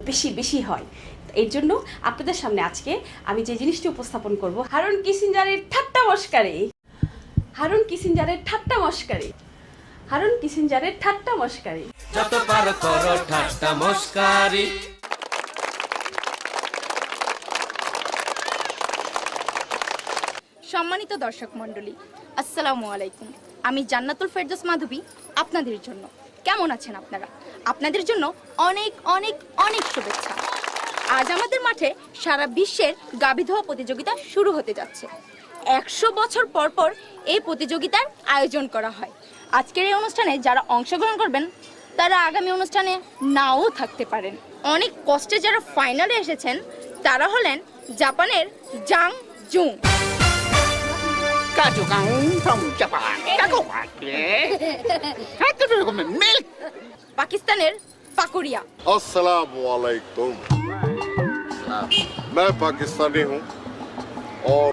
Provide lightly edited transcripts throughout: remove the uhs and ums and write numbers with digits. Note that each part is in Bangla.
বেশি বেশি হয়। এর জন্য আপনাদের সামনে আজকে আমি যে জিনিসটি উপস্থাপন করব, হারুন কিসিঞ্জারের ঠাট্টা মশকারি। হারুন কিসিঞ্জারের ঠাট্টা মশকারি। হারুন কিসিঞ্জারের ঠাট্টা মশকারি। যত পারো করো ঠাট্টা মশকারি। সম্মানিত দর্শক মণ্ডলী, আসসালামু আলাইকুম। আমি জান্নাতুল ফেরদৌস মাধবী আপনাদের জন্য। কেমন আছেন আপনারা? আপনাদের জন্য অনেক অনেক অনেক শুভেচ্ছা। আজ আমাদের মাঠে সারা বিশ্বের গাভী ধোয়া প্রতিযোগিতা শুরু হতে যাচ্ছে। 100 বছর পর পর এই প্রতিযোগিতার আয়োজন করা হয়। আজকের এই অনুষ্ঠানে যারা অংশগ্রহণ করবেন তারা আগামী অনুষ্ঠানে নাও থাকতে পারেন। অনেক কষ্টে যারা ফাইনালে এসেছেন তারা হলেন জাপানের জাং জুং, पाकिस्तानेर पाकुरिया। अस्सलामुअलैकुम। मैं पाकिस्तानी हूँ और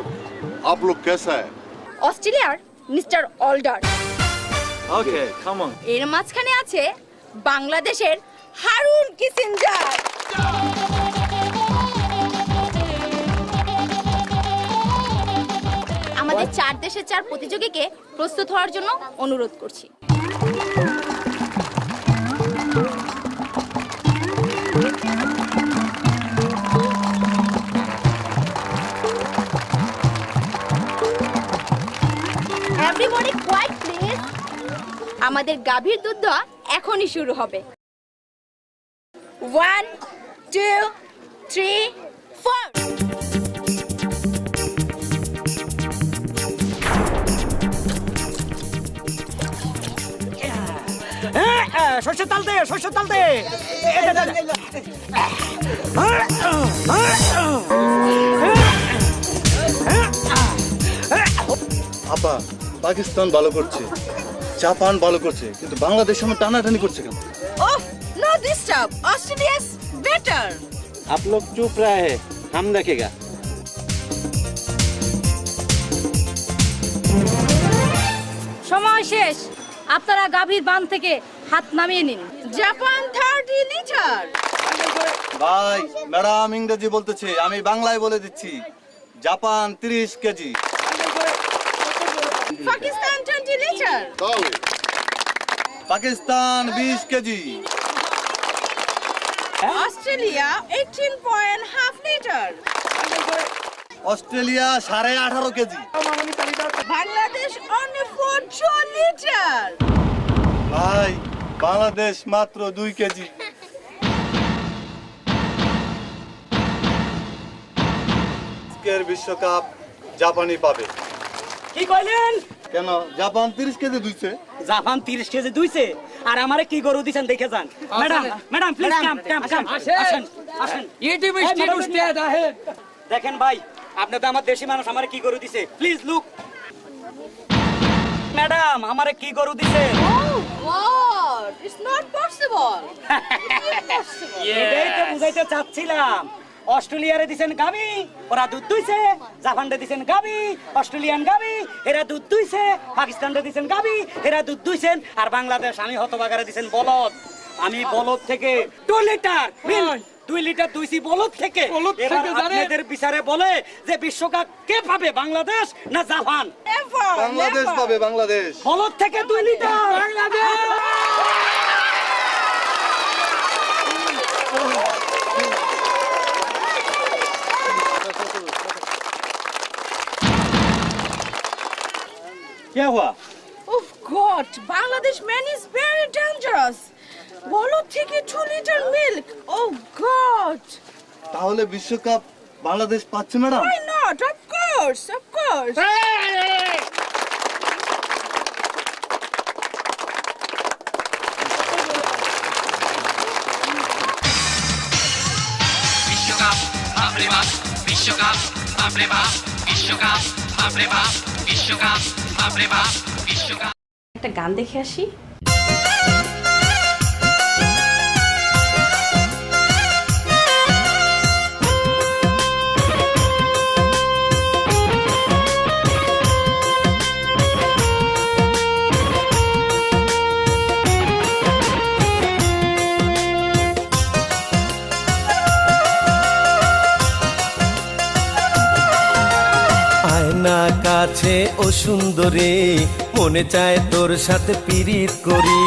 आप लोग कैसा है? ऑस्ट्रेलियार mister older. Okay, come on. এর মাঝখানে আছে বাংলাদেশের হারুন কিসিঞ্জার। আমাদের 4 দেশের 4 প্রতিযোগীকে প্রস্তুত হওয়ার জন্য অনুরোধ করছি। Everybody quiet please. আমাদের গাভীর দুধ দোয়া এখনই শুরু হবে। 1 2 3 4। শস্য তাল দে, শস্য তাল দে। আপা, পাকিস্তান ভালো করছে, জাপান ভালো করছে, কিন্তু বাংলাদেশ আমার টানাটানি করছে কেন? Oh, no disturb. Australia is better. आप लोग चुप रहे, हम देखेगा। সময় শেষ, আপনারা গাভীর বান থেকে হাত নামিয়ে নিন। Japan 30 litre. ভাই, ম্যাডাম ইংরেজি বলতেছে, আমি বাংলায় বলে দিচ্ছি, জাপান 30 কেজি, পাকিস্তান 20 লিটার। ताली। Pakistan 20 KG, Australia 18.5 litre. Australia 18.5 KG, Bangladesh only 4 litre. ভাই বাংলাদেশ মাত্র 2 কেজি। আজকের বিশ্বকাপ জাপানি পাবে। কি কইলেন? কেন, জাপান 30 কেজি দুইছে। জাপান 30 কেজি দুইছে আর আমারে কি গরু দিছেন দেখে যান। ম্যাডাম, ম্যাডাম প্লিজ কাম কাম কাম। আসেন, আসেন। দেখেন ভাই, আপনি তো আমার দেশি মানুষ, আমারে কি গরু দিছে? Please look. ম্যাডাম, আমারে কি গরু দিছে? Oh God, it's not possible. এটাই তো বুঝাইতে চাচ্ছিলাম। অস্ট্রেলিয়ারে দিছেন গাবি, ওরা দুধ দুইছে। জাপানরে দিছেন গাবি, অস্ট্রেলিয়ান গাবি, এরা দুধ দুইছে। পাকিস্তানরে দিছেন গাবি, এরা দুধ দুইছেন। আর বাংলাদেশ আমি হতবাগারে দিছেন বলদ। আমি বলদ থেকে 2 লিটার মিল্ক, 2 লিটার দুইছি বলদ থেকে। এবার আপনাদের বিচারে বলে যে বিশ্বকাপ কে পাবে, বাংলাদেশ না জাপান? বাংলাদেশ পাবে, বাংলাদেশ। বলদ থেকে 2 লিটার বাংলাদেশ। क्या हुआ? Oh God, Bangladesh man is very dangerous. বলদ থেকে 2 লিটার মিল্ক। Oh God. তাহলে বিশ্বকাপ বাংলাদেশ পাচ্ছে madam? Why not? Of course, of course. বিশ্বকাপ বাপরে বাপ, বিশ্বকাপ বাপরে বাপ, বিশ্বকাপ বাপরে বাপ, বিশ্বকাপ বাপরে বাপ, বিশ্বকাপ। একটা গান দেখে আসি। আয়না কাছে ও সুন্দরী, মনে চায় তোর সাথে পিরিত করি।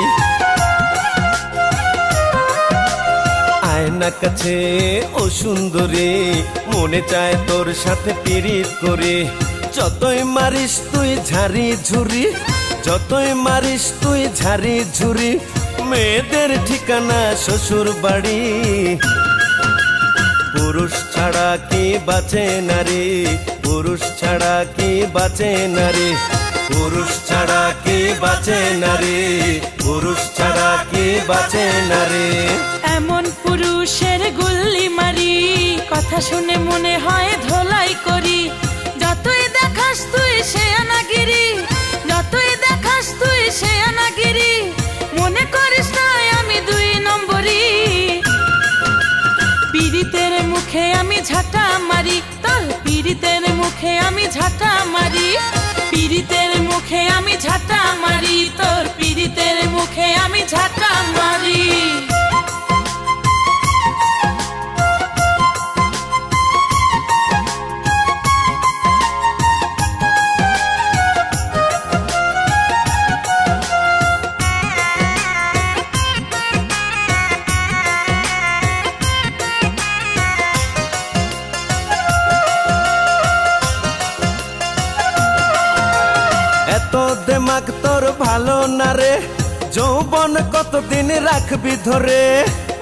আয়না কাছে ও সুন্দরী, মনে চায় তোর সাথে পিরিত করি। যতই মারিস তুই ঝাড়ি ঝুরি, যতই মারিস তুই ঝাড়ি ঝুরি, মেয়েদের ঠিকানা শ্বশুর বাড়ি। পুরুষ ছাড়া কি বাঁচে নারী, পুরুষ ছাড়া কি বাঁচে নারী, পুরুষ ছাড়া কি বাঁচে নারী, পুরুষ ছাড়া কি বাঁচে নারী। এমন পুরুষের গুল্লি মারি, কথা শুনে মনে হয় ধোলাই করি। যতই দেখাস তুই সে আনাগিরি, যতই দেখাস তুই সে আনাগিরি, মনে করিস না আমি 2 নম্বরি। পীড়িতের মুখে আমি ঝাঁটা মারি, তোর পীড়িতের মুখে আমি ঝাঁটা মারি, পীড়িতের মুখে আমি ঝাঁটা মারি, তোর পীড়িতের মুখে আমি ঝাঁটা মারি। এত দেমাগ তোর ভালো না রে, যৌবন কতদিন রাখবি ধরে।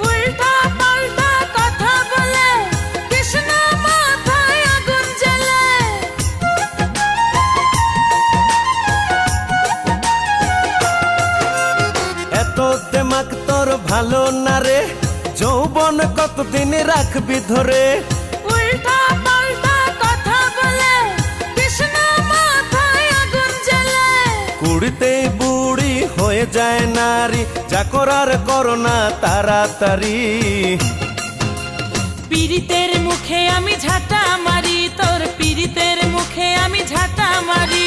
উল্টা পাল্টা কথা বলে কৃষ্ণ মাথায় আগুন জ্বলে। এত দেমাগ তোর ভালো না রে, যৌবন কতদিন রাখবি ধরে। উল্টা পাল্টা কথা বলে কৃষ্ণ মাথায় আগুন জ্বলে। কুড়িতেই বুড়ি হয়ে যায় নারী, যা করার করো না তাড়াতাড়ি। পীড়িতের মুখে আমি ঝাঁটা মারি, তোর পীড়িতের মুখে আমি ঝাঁটা মারি।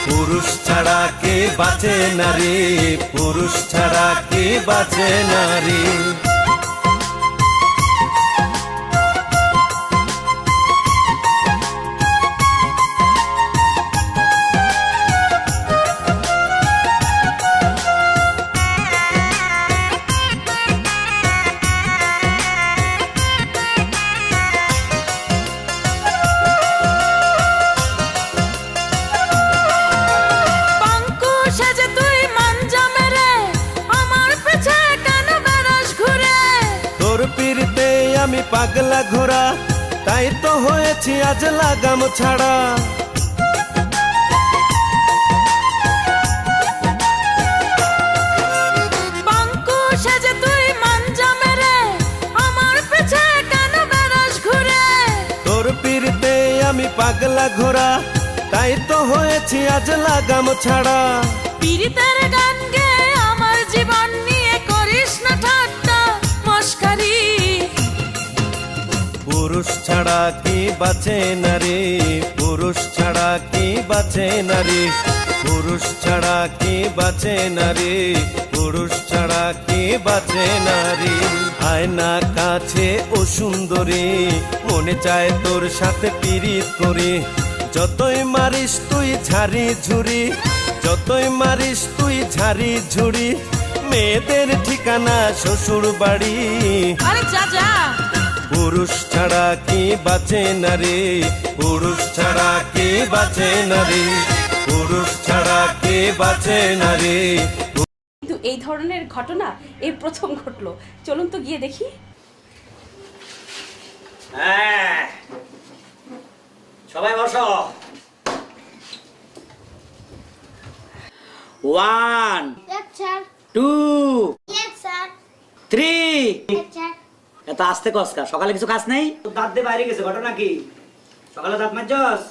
পুরুষ ছাড়া কে বাঁচে নারী, পুরুষ ছাড়া কে বাঁচে নারী। পাঙ্কু সেজে তুই মাঞ্জা মেরে আমার পিছে কেন বেড়াস ঘুরে। তোর পিড়িতে আমি পাগলা ঘোড়া, তাই তো হয়েছি আজ লাগাম ছাড়া। পাঙ্কু সেজে তুই মাঞ্জা মেরে আমার পিছে কেন বেড়াস ঘুরে। তোর পিড়িতে আমি পাগলা ঘোড়া, তাই তো হয়েছি আজ লাগাম ছাড়া। পীড়িতের গান গেয়ে আমার জীবন নিয়ে করিস না ঠাট্টা মস্কারি। পুরুষ ছাড়া কি বাঁচে নারী, পুরুষ ছাড়া কি বাঁচে নারী, পুরুষ ছাড়া কি বাঁচে নারী, পুরুষ ছাড়া কি বাঁচে নারী। আয়না কাছে ও সুন্দরী, মনে চায় তোর সাথে পিরিত করি। যতই মারিস তুই ঝাড়ি ঝুরি, যতই মারিস তুই ঝাড়ি ঝুরি, মেয়েদের ঠিকানা শ্বশুর বাড়ি। আরে যা যা। পুরুষ ছাড়া কি বাঁচে নারী, পুরুষ ছাড়া কি বাঁচে নারী, পুরুষ ছাড়া কি বাঁচে নারী। কিন্তু এই ধরনের ঘটনা এই প্রথম ঘটলো। চলুন তো গিয়ে দেখি। হ্যাঁ, সবাই বসো। 1 Yes, sir. 2 Yes, sir. 3। Yes, sir. এত আস্তে কসকা, সকালে কিছু কাজ নেই? দাঁত দিয়ে বাইরে গেছে, ঘটনা কি? সকালে দাঁত মাজছস?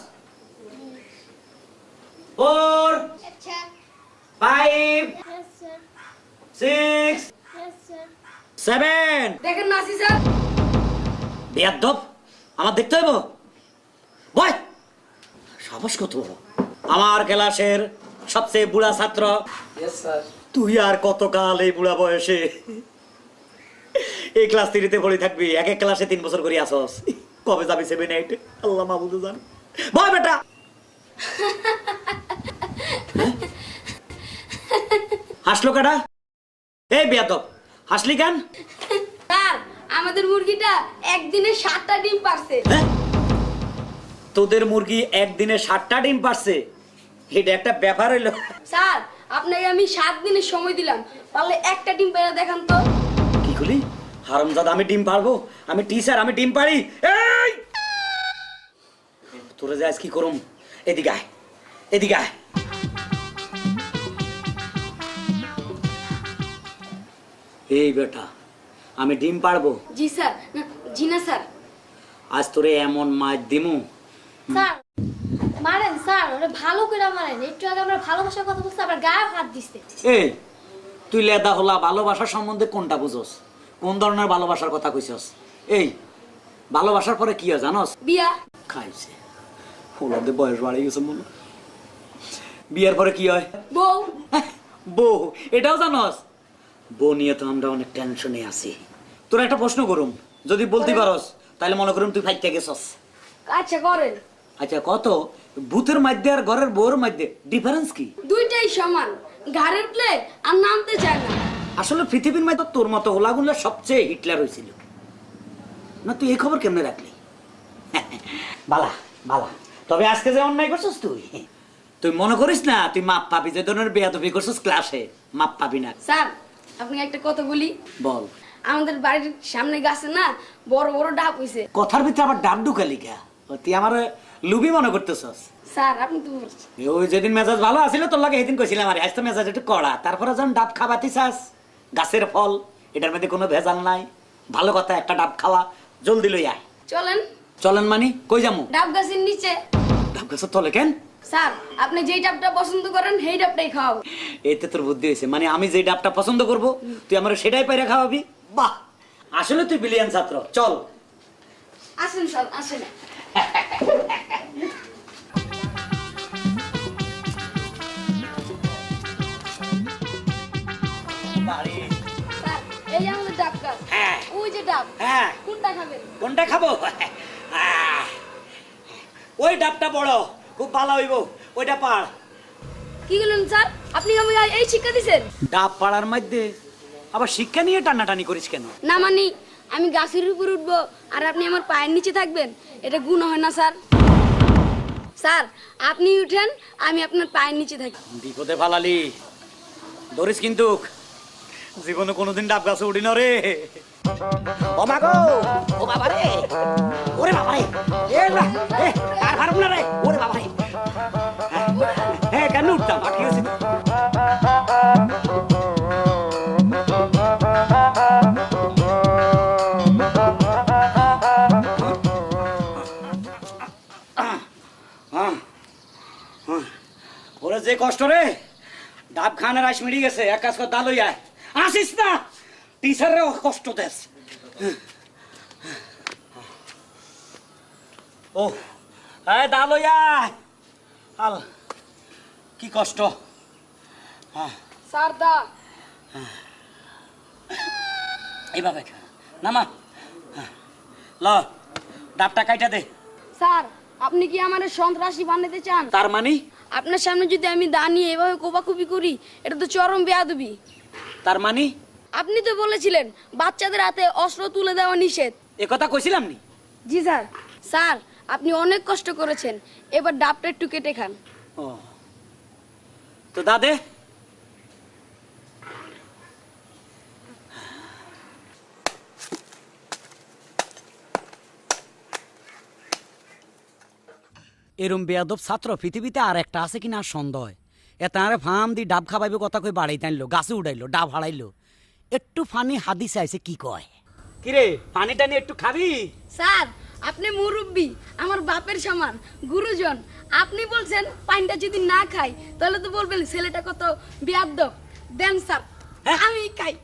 4 Yes, sir. 5 Yes, sir. 6 Yes, sir. 7। দেখেন নাসি স্যার, বেয়াদব, আমার দেখতে হইব? বয়, সাহস কত বড়! আমার ক্লাসের সবচেয়ে বুড়া ছাত্র। তুই আর কতকাল এই বুড়া বয়সে এই ক্লাস 3-তে পড়ে থাকবি? এক এক ক্লাসে 3 বছর করে আসস, কবে যাবি 7-8? আল্লাহ মাহবুদ জান। বয় বেটা। হাসলো কাটা? এই বেয়াদব, হাসলি কেন? স্যার আমাদের মুরগিটা একদিনে 7টা ডিম পারছে। হ্যাঁ? তোদের মুরগি একদিনে 7টা ডিম পারছে? এটা একটা ব্যাপার হইলো। স্যার আপনাকে আমি 7 দিনের সময় দিলাম, পারলে একটা ডিম পেরে দেখান তো। কি করলি? হারামজাদা, আমি ডিম পারবো? আমি টিচার, আমি ডিম পারি? এই তোরা যে আজ কি করুম, এদিকে আয়, এদিকে আয়। এই বেটা, আমি ডিম পারবো? জি স্যার। জি না স্যার। আজ তোরে এমন মার দিমু। স্যার মারেন স্যার, ওরে ভালো করে মারেন। একটু আগে আমরা ভালোবাসার কথা বলছি, আবার গায়ে হাত দিছে। এই তুই লেদা হলা ভালোবাসার সম্বন্ধে কোনটা বুঝোস? কোন ধরনের ভালোবাসার কথা কইছস? এই ভালোবাসার পরে কি হয় জানোস? বিয়া। খাইছে ওলাদের বয়স বাড়ে গেছে মনে। বিয়ের পরে কি হয়? বউ। বউ, এটাও জানোস? বউ নিয়ে তো আমরা অনেক টেনশনে আছি। তোর একটা প্রশ্ন করুম, যদি বলতে পারস তাহলে মনে করুম তুই ফাইটে গেছস। আচ্ছা করেন। আচ্ছা, কত ভূতের মধ্যে আর ঘরের বউর মধ্যে ডিফারেন্স কি? দুইটাই সমান, ঘাড়ে উঠলে আর নামতে চায় না। আসলে পৃথিবীর মধ্যে তোর মতো হোলাগুলা সবচেয়ে হিটলার হয়েছিল না। তুই এই খবর কেমনে রাখলি? বালা বালা, তবে আজকে যে অন্যায় করছিস তুই মনে করিস না তুই মাপ পাবি? যে ধরনের বেয়াদবি করছিস ক্লাসে, মাপ পাবি না। স্যার আপনি একটা কথা বলি। বল। আমাদের বাড়ির সামনে গাছে না বড় বড় ডাব হইছে। কথার ভিতরে আবার ডাব ঢুকালি কা? তুই আমার লুবি মনে করতেছস? স্যার আপনি তো ওই যেদিন মেজাজ ভালো আছিল তোর লাগে সেদিন কইছিলাম আরে আজ তো মেজাজ একটু কড়া। তারপরে যখন ডাব খাওয়াতে চাস, গাছের ফল, এটার মধ্যে কোনো ভেজাল নাই, ভালো কথা, একটা ডাব খাওয়া, জলদি লই আয়। চলেন। চলেন মানে কই যামু? ডাব গাছের নিচে। ডাব গাছের তলে কেন? স্যার আপনি যেই ডাবটা পছন্দ করেন সেই ডাবটাই খাওয়াবো। এতে তোর বুদ্ধি হয়েছে, মানে আমি যে ডাবটা পছন্দ করব তুই আমার সেটাই পাইরা খাওয়াবি? বাহ, আসলে তুই ব্রিলিয়ান্ট ছাত্র। চল আসেন স্যার, আসেন। স্যার এই আমাদের ডাব গাছ। হ্যাঁ। ওই যে ডাব। হ্যাঁ। কোনটা খাবেন? কোনটা খাবো? ওই ডাবটা বড়, খুব ভালো হইব, ওইটা পার। কি বলেন স্যার? আপনি আমি এই শিক্ষা দিছেন? ডাব পাড়ার মধ্যে আবার শিক্ষা নিয়ে টানাটানি করিস কেন? না মানে আমি গাছের উপর উঠবো আর আপনি আমার পায়ের নিচে থাকবেন, এটা গুণ হয় না স্যার। স্যার আপনি উঠেন, আমি আপনার পায়ের নিচে থাকি। বিপদে ফালালি, ধরিস কিন্তু। জীবনে কোনোদিন ডাব গাছে উঠি না রে। ও মা গো, ও বাবা রে, ওরে বাবা রে, আর পারব না রে, ওরে বাবা রে। হ্যাঁ কেন উঠতাম, আটকে গেছি। ওরে যে কষ্ট রে, ডাব খানের আইস মিড়ি গেছে। এক কাজ কর, দা লই আয়। আসিস না, টিচারেও কষ্ট দেস। ও হ্যাঁ, দা লই আয়। আল কি কষ্ট। স্যার দা এইভাবে নামা, ল ডাবটা কাইটা দে। স্যার আপনি কি আমার সন্ত্রাসী বানাতে চান? তার মানে? আপনার সামনে যদি আমি দা নিয়ে এভাবে কোপাকুপি করি, এটা তো চরম বেয়াদবি। তার মানে? আপনি তো বলেছিলেন বাচ্চাদের হাতে অস্ত্র তুলে দেওয়া নিষেধ। এ কথা কইছিলাম নি? জি স্যার। স্যার আপনি অনেক কষ্ট করেছেন, এবার ডাবটা একটু কেটে খান। ও তো দাদে। এরম বেয়াদব ছাত্র পৃথিবীতে আর একটা আছে কিনা সন্দেহ। এত আরে ফার্ম দি ডাব খাবাইবে কথা কই বাড়াই টানলো, গাছে উড়াইলো, ডাব হারাইলো। একটু ফানি হাদিস আইছে কি কয়? কিরে পানি টানি একটু খাবি? স্যার আপনি মুরব্বী, আমার বাপের সমান, গুরুজন। আপনি বলছেন পানিটা যদি না খাই তাহলে তো বলবেন ছেলেটা কত বেয়াদব। দেন স্যার, আমি খাই।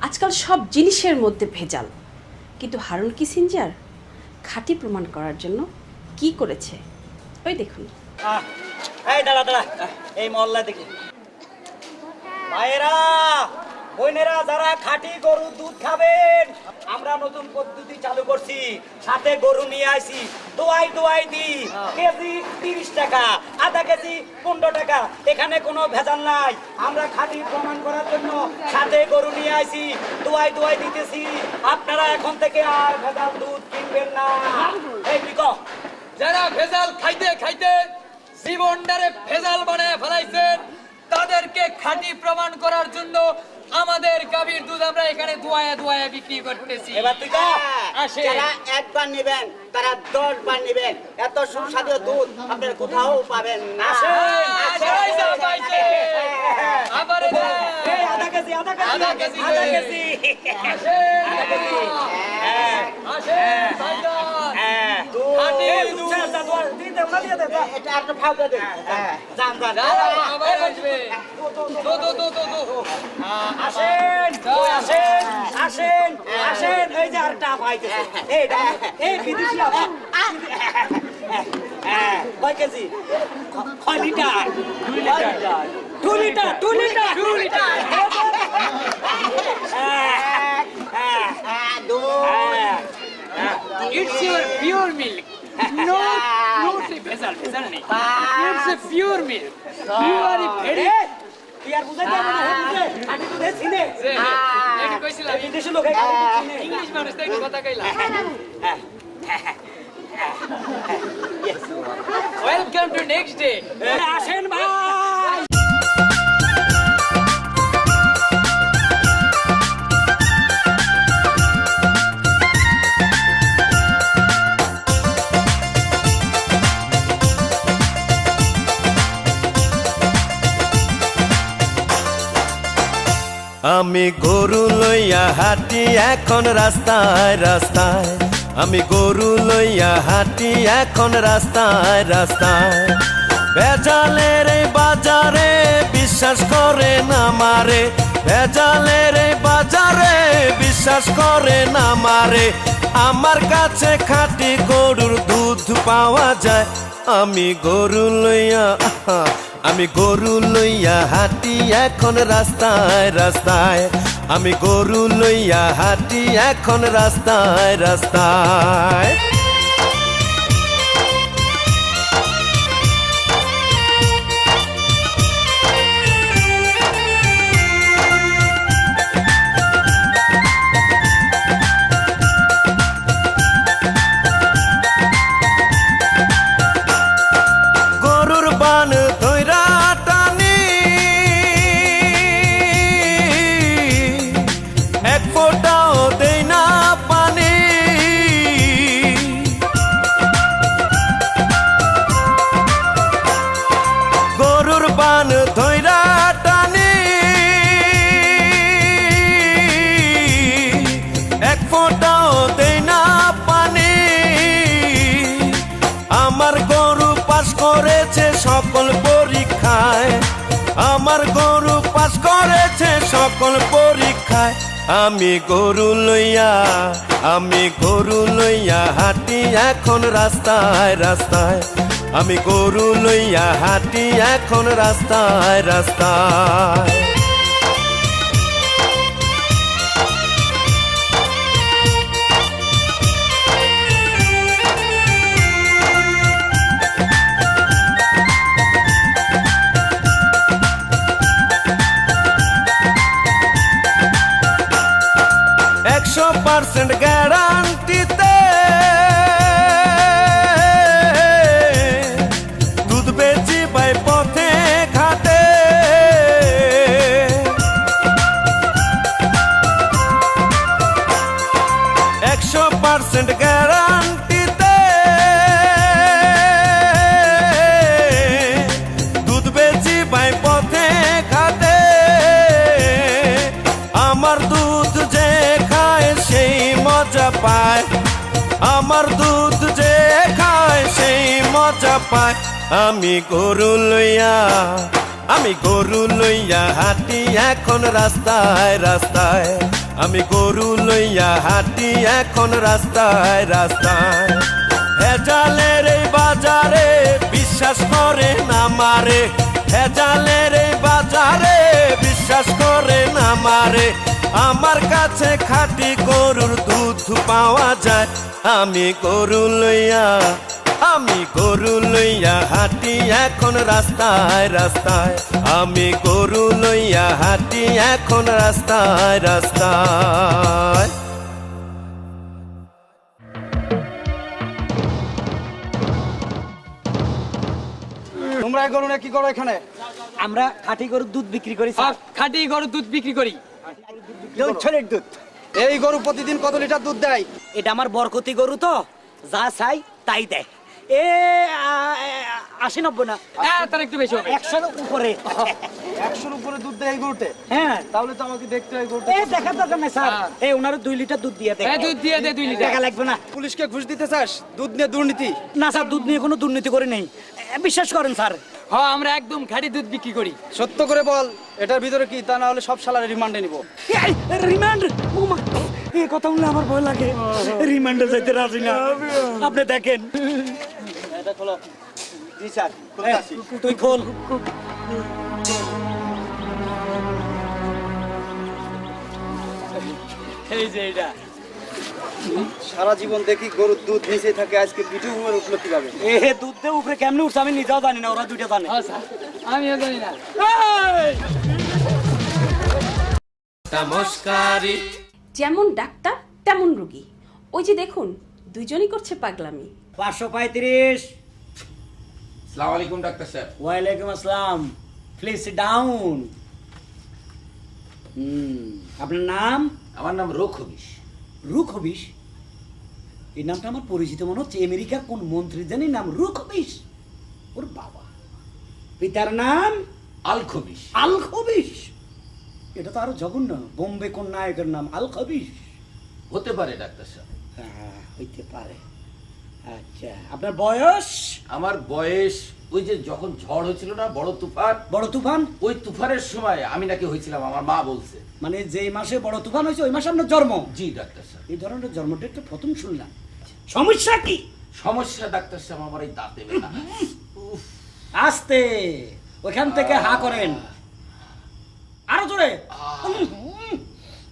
আজকাল সব জিনিসের মধ্যে ভেজাল, কিন্তু হারুন কিসিঞ্জার খাঁটি প্রমাণ করার জন্য কি করেছে ওই দেখুন। এই দাঁড়া দাঁড়া, এই মহল্লা দেখি ভাইয়েরা বোনেরা যারা খাঁটি গরুর দুধ খাবেন, আমরা আমরা নতুন পদ্ধতি চালু করছি, সাথে গরু নিয়ে আইছি, দোয়াই দি, কেজি 30 টাকা, আধা কেজি 15 টাকা, এখানে কোনো ভেজাল নাই। আমরা খাঁটি প্রমাণ করার জন্য সাথে গরু নিয়ে আইছি, দোয়াই দিতেছি। আপনারা এখন থেকে আর ভেজাল দুধ কিনবেন না। এই বিকো, যারা ভেজাল খাইতে খাইতে জীবনটারে ভেজাল বানায় ফেলাইছেন, তাদেরকে খাঁটি প্রমাণ করার জন্য আমাদের গাভীর দুধ আমরা এখানে দোয়ায় বিক্রি করতেছি। এবার তুই কো, আসে যারা একবার নেবেন তারা 10 বার নেবেন। এত সুস্বাদু দুধ আপনারা কোথাও পাবেন না। আবার এই আধা কেজি এটা একটা ফাউকা দে। জান আবার আসবে। আসেন, এই যে আরটা পাইতেছে। এই বিদেশি কয় কেজি? কয় litre? 2 litre. It's your pure milk. No ভেজাল নেই। It's a pure milk. You are very তুই আর বুঝাইতে পারবি না, বুঝে? খাঁটি দুধের চিনে। এটা কইছিলাম এই বিদেশি লোক এই খাঁটি দুধ চিনে। ইংলিশ মানুষ তো একটু কথা কইলা। Welcome to next day. আসেন ভাই। আমি গরু লইয়া হাঁটি এখন রাস্তায় রাস্তায়, আমি গরু লইয়া হাঁটি এখন রাস্তায় রাস্তায়। ভেজালের এই বাজারে বিশ্বাস করে না মারে, ভেজালের এই বাজারে বিশ্বাস করে না মারে। আমার কাছে খাঁটি গরুর দুধ পাওয়া যায়। আমি গরু লইয়া হাঁটি এখন রাস্তায় রাস্তায়, আমি গরু লইয়া হাঁটি এখন রাস্তায় রাস্তায়। গরুর বান ধইরা টানি, এক ফোঁটাও দেই না পানি। গরুর বান ধইরা টানি, এক ফোঁটাও দেই না পানি। আমার গরু পাস করেছে সকল পরীক্ষায়, আমার গরু পাস করেছে সকল পরীক্ষায়। আমি গরু লইয়া হাঁটি এখন রাস্তায় রাস্তায়, আমি গরু লইয়া হাঁটি এখন রাস্তায় রাস্তায়। গ্যারান্টিতে দুধ বেচি পাই পথে ঘাটে। 100% গ্যারান্টিতে দুধ বেচি পাই পথে ঘাটে। আমার দুধ যে খায় সেই মজা পায়, আমার দুধ যে খায় সেই মজা পায়। আমি গরু লইয়া হাঁটি এখন রাস্তায় রাস্তায়, আমি গরু লইয়া হাঁটি এখন রাস্তায় রাস্তায়। ভেজালের এই বাজারে বিশ্বাস করে না মারে, ভেজালের এই বাজারে বিশ্বাস করে না মারে। আমার কাছে খাঁটি গরুর দুধ পাওয়া যায়। আমি গরু লইয়া হাঁটি এখন রাস্তায় রাস্তায়। আমি গরু লইয়া হাঁটি এখন রাস্তায় রাস্তায়। তোমরা এই গরু না কি করো এখানে? আমরা খাঁটি গরুর দুধ বিক্রি করি স্যার। খাঁটি গরুর দুধ বিক্রি করি। ছেলের দুধ। এই গরু প্রতিদিন কত লিটার দুধ দেয়? এটা আমার বরকতি গরু তো, যা চাই তাই দেয়। 80-90 না, হ্যাঁ তার একটু বেশি হবে। 100-র উপরে। 100-র উপরে দুধ দেয় এই গরুতে? হ্যাঁ, তাহলে তো আমাকে দেখতে হয় গরুটা। দেখার দরকার নাই স্যার। ওনার 2 লিটার দুধ দিয়ে দেয়। দুধ দিয়ে দে 2 লিটার। টাকা লাগবে না। পুলিশকে ঘুষ দিতে চাস? দুধ নিয়ে দুর্নীতি? না স্যার, দুধ নিয়ে কোনো দুর্নীতি করে নেই, বিশ্বাস করেন স্যার। হ্যাঁ আমরা একদম খাঁটি দুধ বিক্রি করি। সত্য করে বল এটার ভিতরে কি, তা না হলে সব শালারে রিমান্ডে নিব। রিমান্ড? এই কথা বললে আমার ভয় লাগে। রিমান্ডে যাইতে রাজি না। আপনি দেখেন। এটা খোলো। জি স্যার, খুলতে আসি। তুই খোল। এই যে এটা সারা জীবন দেখি গরুর দুধ নিচে থাকে, আজকে পিঠে উপরে উঠলো কিভাবে? দুধ দিয়ে উপরে কেমনে উঠছে আমি নিজেও জানি না, ওরা দুইটা জানে। আমিও জানি না। নমস্কারী। যেমন ডাক্তার তেমন রোগী। ওই যে দেখুন, দুইজনই করছে পাগলামি। 535। আসসালামু আলাইকুম ডাক্তার সাহেব। ওয়ালাইকুম আসসালাম। Please sit down. আপনার নাম? আমার নাম রোগ হবিশ। রুক হবিশ? এই নামটা আমার পরিচিত মনে হচ্ছে। আমেরিকার কোন মন্ত্রী জানি নাম রুক হবিশ। ওর বাবা। পিতার নাম? আল খবিশ। আল খবিশ? এটা তো আরো জঘন্য। বোম্বে কোন নায়কের নাম আল খবিশ? হতে পারে ডাক্তার সাহেব। হ্যাঁ, হইতে পারে। আচ্ছা, আপনার বয়স? আমার বয়স ওই যে যখন ঝড় হয়েছিল না, বড় তুফান। বড় তুফান? ওই তুফানের সময় আমি নাকি হয়েছিলাম, আমার মা বলছে। মানে যে মাসে বড় তুফান হয়েছে ওই মাসে আপনার জন্ম? জি ডাক্তার সাহেব। এই ধরনের জন্মটা একটু প্রথম শুনলাম। সমস্যা কি? সমস্যা ডাক্তার সাহেব আমার এই দাঁতে ব্যথা। আস্তে, ওখান থেকে হা করেন। আরো জোরে।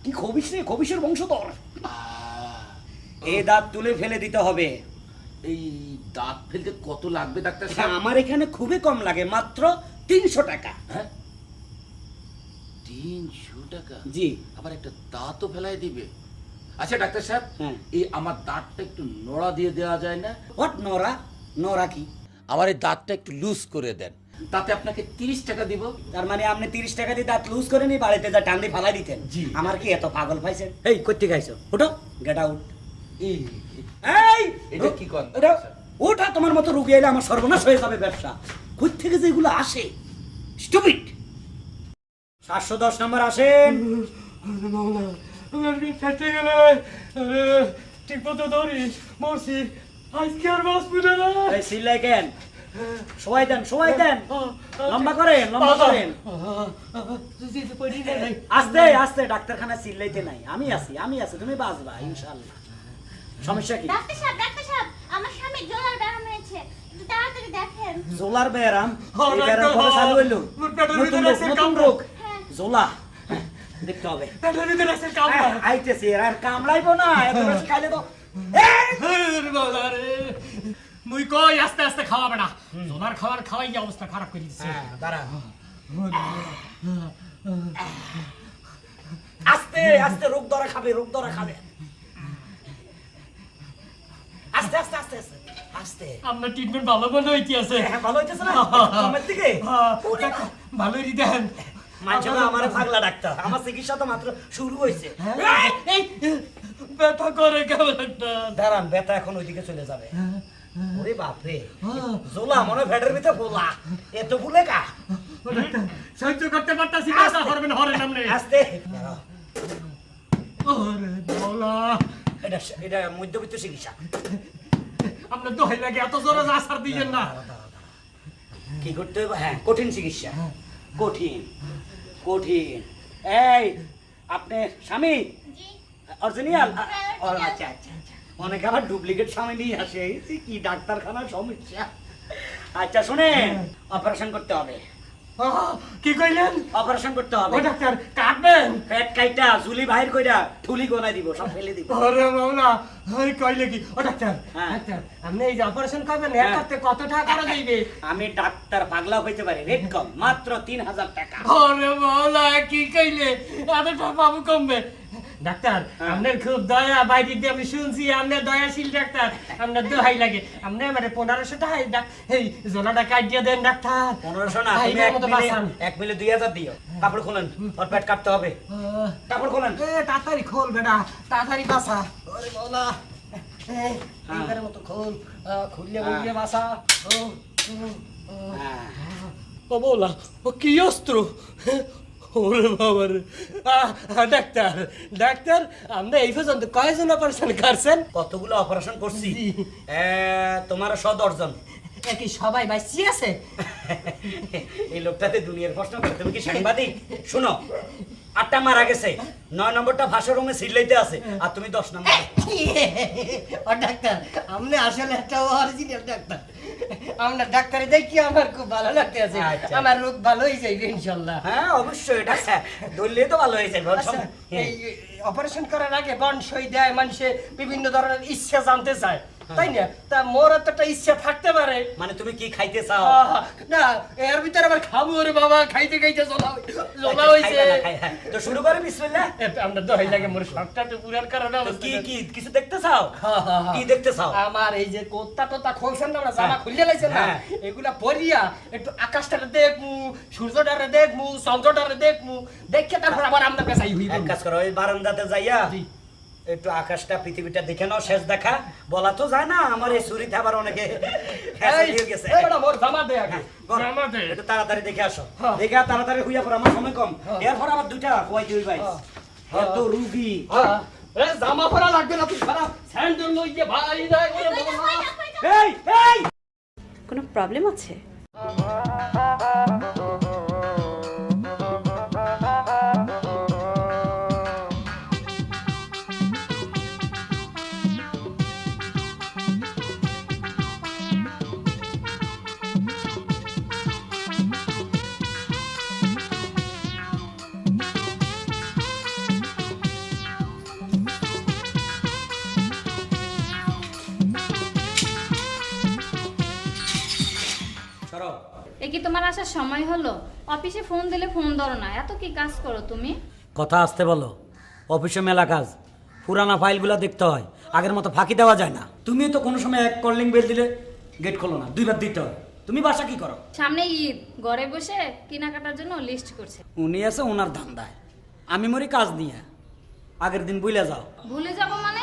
কি খবিশ রে, খবিশের বংশধর। এই দাঁত তুলে ফেলে দিতে হবে। এই দাঁত ফেলতে কত লাগবে ডাক্তার সাহেব? আমার এখানে খুবই কম লাগে, মাত্র 300 টাকা। হ্যাঁ, 300 টাকা? জি। আবার একটা দাঁতও ফেলাই দিবে? আচ্ছা ডাক্তার সাহেব, হ্যাঁ। এই আমার দাঁতটা একটু নোড়া দিয়ে দেওয়া যায় না? What Nora? নোরা কি? আমার এই দাঁতটা একটু লুজ করে দেন, তাতে আপনাকে 30 টাকা দিব। তার মানে আপনি 30 টাকা দিয়ে দাঁত লুজ করে নি বাড়িতে যা টান দিয়ে ফালাই দিতেন? জি। আমার কি এত পাগল পাইছেন? এই কইতে খাইছো? উঠো, গেট আউট। এই এটা কি কর? ওটা তোমার মতো রুগী এলে আমার সর্বনাশ হয়ে যাবে ব্যবসা। কই থেকে যে এগুলো আসে, স্টুপিড। 710 নম্বর আসেন। ঠিক মতো ধরিস মরছি, আজকে আর বাঁচবো না। এই সিলাই কেন? সবাই দেন, সবাই দেন। লম্বা করেন, লম্বা করেন। আস্তে আস্তে, ডাক্তারখানা সিলাইতে নাই। আমি আছি, তুমি বাঁচবা ইনশাআল্লাহ। সমস্যা কি? ডাক্তার সাহেব, আমার স্বামী জোলার ব্যায়াম হয়েছে, একটু তাড়াতাড়ি দেখেন। জোলার ব্যায়াম? এই ব্যায়াম কবে চালু হইলো? নতুন রোগ জোলা, দেখতে হবে। আইতেছি, আর কামড়াইবো না, এত বেশি খাইলে তো। মুই কই আস্তে আস্তে খাওয়াবে না, জোলার খাবার খাওয়াই অবস্থা খারাপ করে দিচ্ছে। দাঁড়া, আস্তে আস্তে, রোগ ধরা খাবে, রোগ ধরা খাবে। আস্তে আস্তে আস্তে আস্তে আস্তে। আপনার ট্রিটমেন্ট ভালো মনে হইতে আছে। হ্যাঁ, ভালো হইতেছে না? আমার দিকে ভালোই দেন। মানছিল আমারে পাগলা ডাক্তার, আমার চিকিৎসা তো মাত্র শুরু হয়েছে। এই ব্যথা করে কেমন একটা। দাঁড়ান, ব্যথা এখন ওইদিকে চলে যাবে। ওরে বাপরে, জোলা মনে ভেটের ভিতরে ফোলা, এত ফুলে কা সহ্য করতে পারতাছি না, হরবেন হরেন আপনি। আস্তে। ওরে দোলা, এটা মধ্যবিত্ত চিকিৎসা। আপনার দোহাই লাগে, এত জোরে আসার দিয়েন না। কি করতে হবে? হ্যাঁ, কঠিন চিকিৎসা, কঠিন কঠিন। এই আপনি স্বামী অরিজিনাল? আচ্ছা আচ্ছা আচ্ছা, অনেকে আবার ডুপ্লিকেট স্বামী নিয়ে আসে। কি ডাক্তারখানার সমস্যা। আচ্ছা শুনেন, অপারেশন করতে হবে। কি কইলেন? অপারেশন করতে হবে। ও ডাক্তার কাটবেন? পেট কাইটা জুলি বাহির কইরা ঠুলি গোনাই দিব, সব ফেলে দিব। আরে মাওলা, আরে কইলে কি? ও ডাক্তার, ডাক্তার আপনি এই যে অপারেশন করবেন এর করতে কত টাকা খরচ হইবে? আমি ডাক্তার পাগলা হইতে পারি, রেট কম, মাত্র 3000 টাকা। আরে মাওলা, কি কইলে? এত টাকা পাবো কমবে? ডাক্তার আপনার খুব দয়া, বাইরে দিয়ে আমি শুনছি আপনার দয়াশীল ডাক্তার, আপনার দোহাই লাগে। আপনি আমারে 1500 টাকা এই জোনাটা কাটিয়ে দেন ডাক্তার। 1500 না, তুমি 1 মিলে 2000 দিও। কাপড় খোলেন, ওর পেট কাটতে হবে। কাপড় খোলেন। তাড়াতাড়ি খোল বেটা, তাড়াতাড়ি বাসা। ওরে মাওলা, এইবারের মতো খোল, খুললে বললে বাসা। ও মাওলা, ও কি অস্ত্র! ওরে বাবারে! ডাক্তার, ডাক্তার আমরা এই পর্যন্ত কয়জন অপারেশন করছেন? কতগুলো অপারেশন করছি, তোমার 110 জন। কি সবাই বাইসি আছে? এই লোকটাতে দুনিয়ার প্রশ্ন করে, তুমি কি সাংবাদিক? শুনো, 8টা মারা গেছে, 9 নম্বরটা ভাষা রুমে সিলাইতে আছে, আর তুমি 10 নম্বর। ও ডাক্তার, আপনি আসলে একটা অরিজিনাল ডাক্তার। আমরা ডাক্তারে দেখি আমার খুব ভালো লাগতে আছে। আমার রোগ ভালো হয়ে যাবে ইনশাআল্লাহ। হ্যাঁ অবশ্যই, ডাক্তার ধরলে তো ভালো হয়ে যাবে। এই অপারেশন করার আগে বন্ড সই দেয়, মানুষে বিভিন্ন ধরনের ইচ্ছা জানতে চায়, তাই না? তা মোর একটা ইচ্ছা থাকতে পারে। মানে তুমি কি খাইতে চাও? না, এর ভিতরে আবার খাবো রে বাবা, খাইতে খাইতে জ্বলা হইছে। তো শুরু করে বিসমিল্লাহ। আমরা দোহাই লাগে, মোর শখটা তো পুরার কারণে। কি কি কিছু দেখতে চাও? কি দেখতে চাও? আমার এই যে কোত্তা টোতা খোলছেন না, আমরা জামা খুলে লাইছেন না, এগুলা পরিয়া একটু আকাশটারে দেখমু, সূর্যটারে দেখমু, চন্দ্রটারে দেখমু, দেখে তারপর আবার আমরা কাছে হইব। এক কাজ করো, ওই বারান্দাতে যাইয়া একটু আকাশটা পৃথিবীটা দেখে নাও, শেষ দেখা বলা তো যায় না। আমার এই চুরিতে আবার অনেকে গেছে। একটু তাড়াতাড়ি দেখে আসো, দেখে তাড়াতাড়ি হইয়া পড়ো, আমার সময় কম। এরপর আবার 2টা কয় দুই ভাই এত রুগী। জামা পরা লাগবে না, তুই খারাপ স্যান্ডেল লইয়ে ভাই যায়। এই এই কোনো প্রবলেম আছে? এ কি তোমার আসার সময় হলো? অফিসে ফোন দিলে ফোন ধরো না, এত কি কাজ করো তুমি? কথা আসতে বলো, অফিসে মেলা কাজ, পুরানা ফাইলগুলো দেখতে হয়, আগের মতো ফাঁকি দেওয়া যায় না। তুমি তো কোনো সময় এক কলিং বেল দিলে গেট খোলো না, 2বার দিতে হয়। তুমি বাসা কি করো? সামনে ঈদ, ঘরে বসে কেনাকাটার জন্য লিস্ট করছে। উনি আছে ওনার ধান্দায়, আমি মরি কাজ নিয়ে। আগের দিন ভুলে যাও। ভুলে যাব মানে?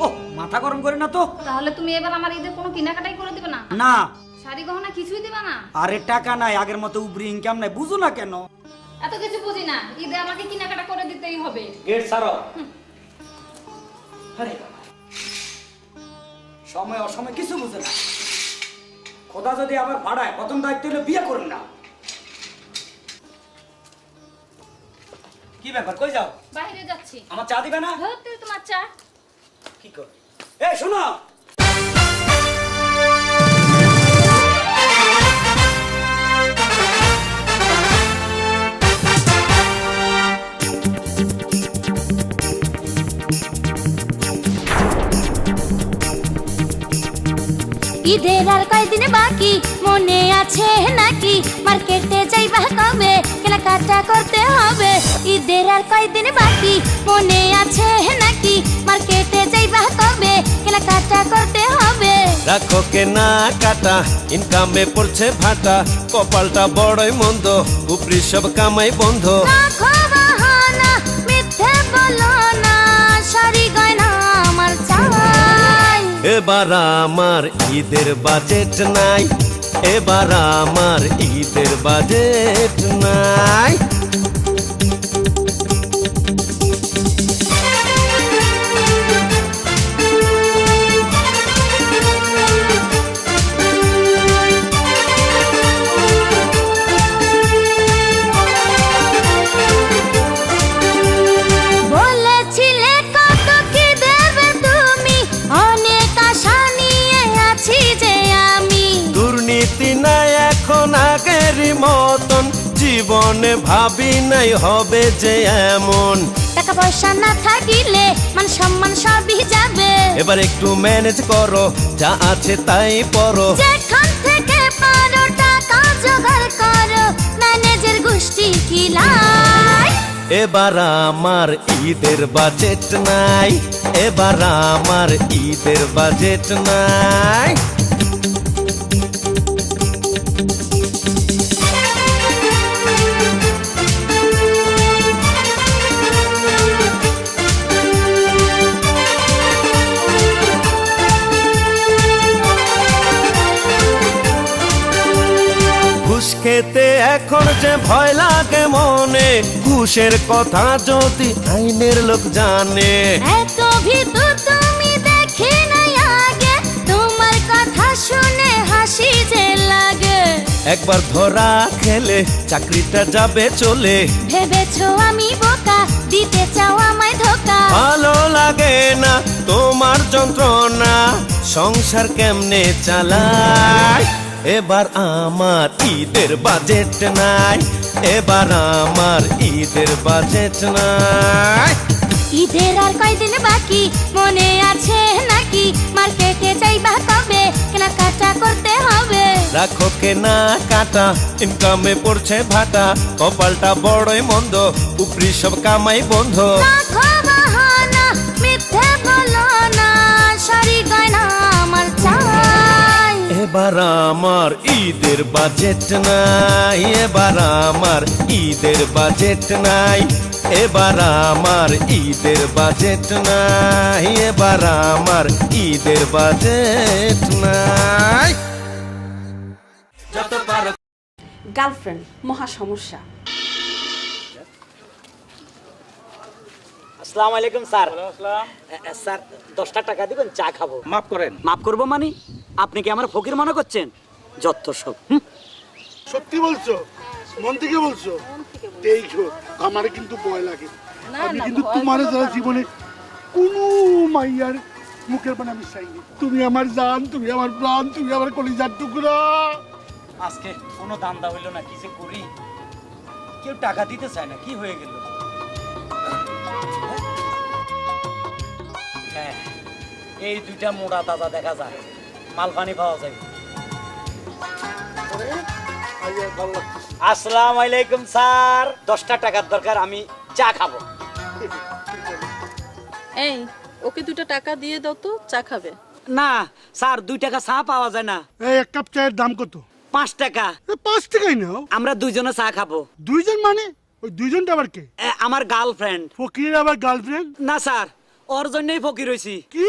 ও মাথা গরম করে না তো। তাহলে তুমি এবার আমার ঈদে কোনো কেনাকাটাই করে দিবে না? না। শাড়ি গহনা কিছুই দিবে না? আরে টাকা নাই, আগের মতো উপরি ইনকাম নাই, বুঝো না কেন? এত কিছু বুঝি না, ঈদে আমাকে কেনাকাটা করে দিতেই হবে। গেট ছাড়ো। আরে সময় অসময় কিছু বুঝে না। খোদা যদি আবার ভাড়ায়, প্রথম দায়িত্ব হলো বিয়ে করুন না। কি ব্যাপার, কই যাও? বাইরে যাচ্ছি। আমার চা দিবে না? হ্যাঁ, তুই তোমার চা। কি কর? এই শোনো, ঈদের আর কয়দিন বাকি, মনে আছে নাকি? মার্কেটে যাইবা কবে, কেনাকাটা করতে হবে। ঈদের আর কয়দিন বাকি, মনে আছে নাকি? মার্কেটে যাইবা কবে, কেনাকাটা করতে হবে। রাখো কেনা কাটা, ইনকামে পড়ছে ভাটা, কপালটা বড়ই মন্দ, উপরি সব কামাই বন্ধ। রাখো বাহানা, মিথ্যে বলো না, শাড়ি গয়না আমার চাই। এবার আমার ঈদের বাজেট নাই, এবার আমার ঈদের বাজেট নাই। বলেছিলে কত কি দেবে তুমি, অনেক আশা নিয়ে আছি যে আমি। দুর্নীতি নাই এখন আগের মতন, জীবনে ভাবি নাই হবে যে এমন। টাকা পয়সা না থাকিলে মান সম্মান সবই যাবে। এবার একটু ম্যানেজ করো, যা আছে তাই পরো। যেখান থেকে পারো টাকা জোগাড় করো, ম্যানেজের গোষ্ঠী কিলাই। এবার আমার ঈদের বাজেট নাই, এবার আমার ঈদের বাজেট নাই। ঘুষ খেতে এখন যে ভয় লাগে মনে, ঘুষের কথা যদি আইনের লোক জানে। এত ভীতু তুমি দেখি নাই আগে, তোমার কথা শুনে হাসি যে লাগে। একবার ধরা খেলে চাকরিটা যাবে চলে। ভেবেছো আমি বোকা, দিতে চাও আমায় ধোকা। ভালো লাগে না তোমার যন্ত্রণা, সংসার কেমনে চালায়। এবার আমার ঈদের বাজেট নাই, এবার আমার ঈদের বাজেট নাই। ঈদের আর কয়দিন বাকি মনে আছে নাকি? মার্কেটে যাইবা কবে, কেনাকাটা করতে হবে। রাখো কেনা কাটা, ইনকামে পড়ছে ভাটা। কপালটা বড়ই মন্দ, উপরি সব কামাই বন্ধ। রাখো বাহানা, মিথ্যে বলো না, শাড়ি গয়না আমার চাই। এবার আমার ঈদের বাজেট নাই, এবার আমার ঈদের বাজেট নাই। এবার আমার ঈদের বাজেট নাই, এবার আমার ঈদের বাজেট নাই। গার্লফ্রেন্ড মহা সমস্যা। আসসালামু আলাইকুম স্যার। স্যার 10টা টাকা দিবেন, চা খাবো। মাফ করেন। মাফ করবো মানে? আপনি কি আমার ফকির মনে করছেন? যত সব। সত্যি বলছো? মন থেকে বলছো? দেখো আমার কিন্তু ভয় লাগে। আমি কিন্তু তোমার যারা জীবনে কোনো মাইয়ার মুখের পানে আমি চাইনি। তুমি আমার জান, তুমি আমার প্রাণ, তুমি আমার কলিজার টুকরা। আজকে কোনো দান্দা হইলো না, কি যে করি। কেউ টাকা দিতে চায় না, কি হয়ে গেল? হ্যাঁ, এই দুইটা মোড়া তাজা দেখা যায়, মাল পানি পাওয়া যায়। আসসালামু আলাইকুম স্যার। 10টা টাকার দরকার, আমি চা খাবো। এই ওকে 2টা টাকা দিয়ে দাও তো, চা খাবে। না স্যার, 2 টাকা চা পাওয়া যায় না। এই এক কাপ চায়ের দাম কত? 5 টাকা। 5 টাকাই নাও। আমরা দুইজনে চা খাবো। দুইজন মানে? ওই দুইজনটা আবার কে? আমার গার্লফ্রেন্ড। ফকির আবার গার্লফ্রেন্ড? না স্যার, ওর জন্যই ফকির হইছি। কি?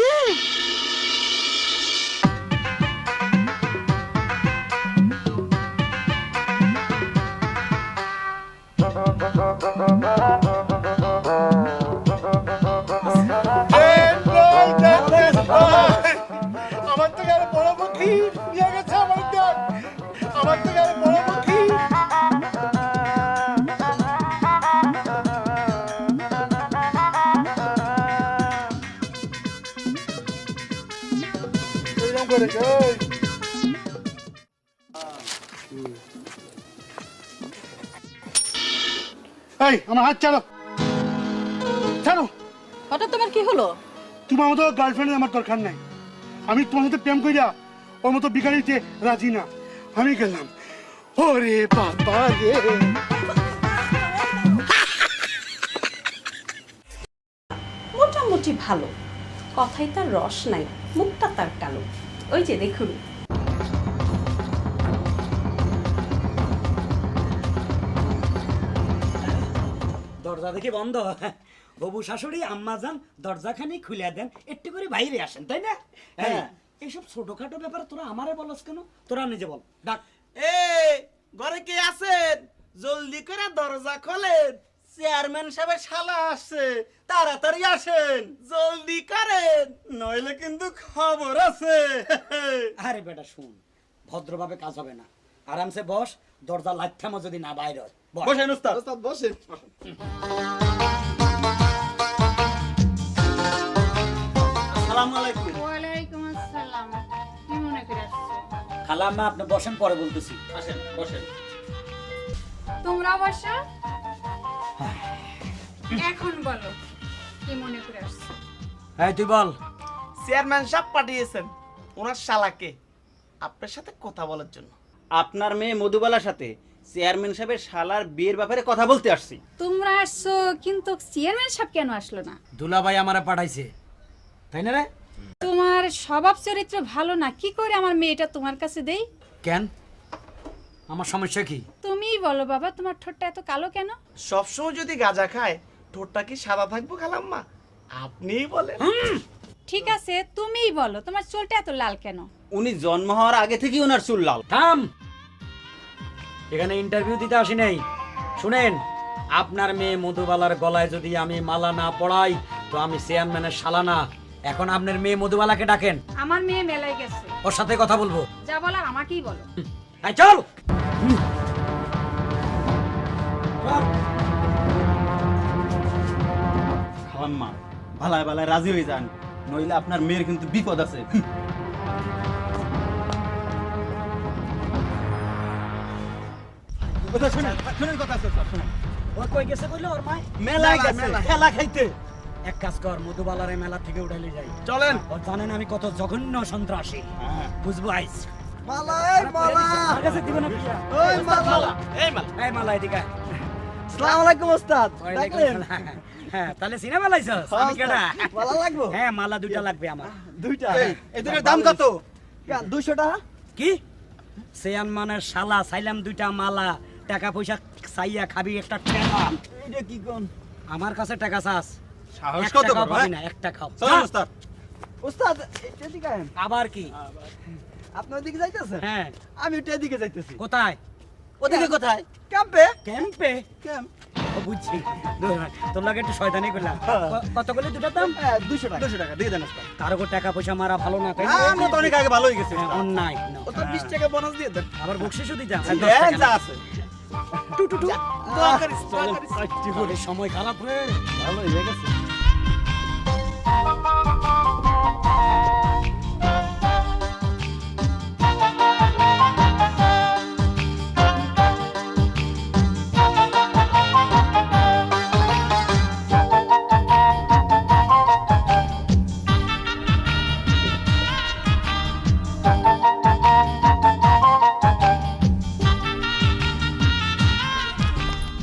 আমার থেকে আরো বড় ফকির নিয়ে গেছে আমার দেখ। আমার থেকে আরো বড় ফকির। এরকম করে এই আমার হাত ছাড়ো, ছাড়ো। হঠাৎ তোমার কি হলো? তোমার মতো গার্লফ্রেন্ডের আমার দরকার নাই। আমি তোমার সাথে প্রেম কইরা ওর মতো বিকারিতে রাজি না। আমি গেলাম। ওরে বাবা রে। মোটামুটি ভালো, কথাই তার রস নাই, মুখটা তার কালো। ওই যে দেখুন। দরজা দেখি বন্ধ। বাবু শাশুড়ি আম্মা যান, দরজাখানি খুলে দেন, একটু করে বাইরে আসেন, তাই না? হ্যাঁ, এইসব ছোটখাটো ব্যাপার তোরা আমারে বলস কেন? তোরা নিজে বল, ডাক। ঘরে কে আছেন? জলদি করে দরজা খোলেন, চেয়ারম্যান সাহেবের শালা আসছে, তাড়াতাড়ি আসেন, জলদি করেন, নইলে কিন্তু খবর আছে। আরে বেটা শুন, ভদ্রভাবে কাজ হবে না, আরামসে বস, দরজা লাইথামো যদি না বাইরে হয়। বসেন উস্তাদ। উস্তাদ বসেন। আসসালামু আলাইকুম। ওয়ালাইকুম আসসালাম। কি মনে করে আসছো? খালাম্মা আপনি বসেন, পরে বলতেছি। আসেন বসেন। তোমরা অবশ্য এখন বলো কি মনে করে আসছো? এই তুই বল। চেয়ারম্যান সাহেব পাঠিয়েছেন ওনার শালাকে আপনার সাথে কথা বলার জন্য। আপনার মেয়ে মধুবালার সাথে চেয়ারম্যান সাহেবের শালার বিয়ের ব্যাপারে কথা বলতে আসছি। তোমরা আসছো কিন্তু চেয়ারম্যান সাহেব কেন আসলো না? দুলাভাই আমারে পাঠাইছে, তাই না রে? তোমার স্বভাব চরিত্র ভালো না, কি করে আমার মেয়েটা তোমার কাছে দেই? কেন, আমার সমস্যা কি? তুমিই বলো বাবা, তোমার ঠোঁটটা এত কালো কেন? সবসময় যদি গাঁজা খায় ঠোঁটটা কি সাদা থাকবো খালাম্মা? আপনিই বলেন। ঠিক আছে তুমিই বলো, তোমার চুলটা এত লাল কেন? উনি জন্ম হওয়ার আগে থেকেই ওনার চুল লাল। থাম, এখানে ইন্টারভিউ দিতে আসি নাই। শুনেন, আপনার মেয়ে মধুবালার গলায় যদি আমি মালা না পড়াই তো আমি চেয়ারম্যানের শালা না। এখন আপনার মেয়ে মধুবালাকে ডাকেন। আমার মেয়ে মেলায় গেছে, ওর সাথে কথা বলবো। যা বলার আমাকেই বলো। এই চল। খালাম্মা ভালায় ভালায় রাজি হয়ে যান, নইলে আপনার মেয়ের কিন্তু বিপদ আছে। এক কাজ কর, মধুবালারে মেলা থেকে উঠাইলে যাই। চলেন। জানেন আমি কত জঘন্য সন্ত্রাসী, বুঝবো আইস। তাহলে সিনেমা লাইছস? আমি কেডা? মালা লাগবে? হ্যাঁ, মালা দুইটা লাগবে আমার। দুইটা? এই দুইটার দাম কত? 200 টাকা। কি? চেয়ারম্যানের শালা চাইলাম দুইটা মালা, টাকা পয়সা চাইয়া খাবি একটা টাকা। এটা কি কোন? আমার কাছে টাকা চাস? সাহস কত বড়? পাবি না, একটা খাও। চল ওস্তাদ। ওস্তাদ, এটা দিকে আবার কি? আপনি ওদিকে যাইতেছেন? হ্যাঁ, আমি ওটা দিকে যাইতেছি। কোথায়? ওদিকে কোথায়? ক্যাম্পে। ক্যাম্পে? ক্যাম্প। ও বুঝছি। তোর লাগে একটু শয়তানি করলাম। কত করে দুটার দাম? 200 টাকা। 200 টাকা দিয়ে দেন ওস্তাদ। কারো কো টাকা পয়সা মারা ভালো না, তাই না? আমরা তো অনেক আগে ভালো হয়ে গেছি। অন্যায়। ও তো 20 টাকা বোনাস দিয়ে দেন। আবার বকশিশও দিতে আছে। যা আছে। টু টু টু। দোয়া করিস, দোয়া করিস। সময় খারাপ রে। ভালো হয়ে গেছে।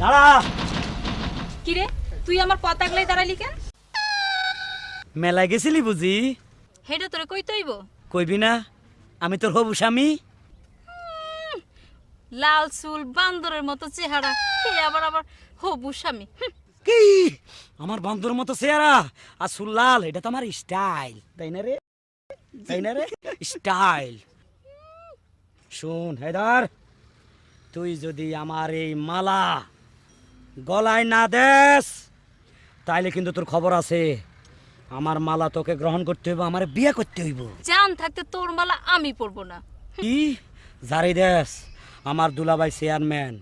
দাঁড়া। কিরে তুই আমার পথ আগলাই দাঁড়ালি কেন? মেলায় গেছিলি বুঝি? হেডে তোরে কই তৈব? কইবি না, আমি তোর হবু স্বামী। লাল চুল, বান্দরের মতো চেহারা, হে আবার আবার হবু স্বামী। কি আমার বান্দরের মতো চেহারা আর চুল লাল, এটা তো আমার স্টাইল, তাই না রে? তাই না রে? স্টাইল। শুন হেদার, তুই যদি আমার এই মালা গলায় না দেস তাইলে কিন্তু তোর খবর আছে। আমার মালা তোকে গ্রহণ করতে হইব, আমার বিয়ে করতে হইব। জান থাকতে তোর মালা আমি পরবো না। কি জারি দেশ? আমার দুলাভাই চেয়ারম্যান,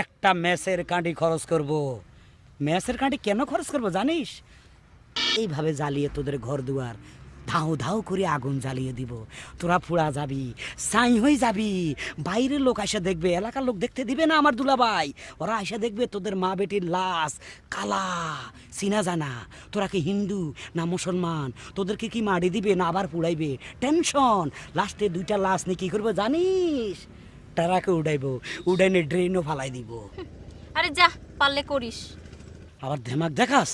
একটা মেসের কাঁডি খরচ করব। মেসের কাঁডি কেন খরচ করব জানিস? এইভাবে জ্বালিয়ে তোদের ঘর দুয়ার ধাউ ধাউ করে আগুন জ্বালিয়ে দিব, তোরা পুড়া যাবি, সাই হয়ে যাবি। বাইরের লোক এসে দেখবে, এলাকার লোক দেখতে দিবে না আমার দুলাভাই। ওরা এসে দেখবে তোদের মা বেটির লাশ কালা, চিনা জানা। তোরা কি হিন্দু না মুসলমান? তোদেরকে কি মারি দিবে না আবার পুড়াইবে? টেনশন। লাস্টে দুইটা লাশ নিয়ে কি করবো জানিস? টারাকে উড়াইবো, উড়াইনে ড্রেনও ফালাই দিব। আরে যা, পারলে করিস। আবার ধেমাক দেখাস?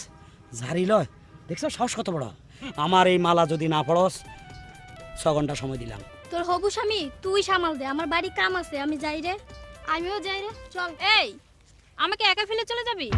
ঝাড়ি লয়, দেখছ সাহস কত বড়। আমার এই মালা যদি না পড়স 6 ঘন্টা সময় দিলাম। তোর হবু স্বামী তুই সামাল দে, আমার বাড়ি কাম আছে, আমি যাই রে। আমিও যাই রে, চল। এই আমাকে একা ফেলে চলে যাবি?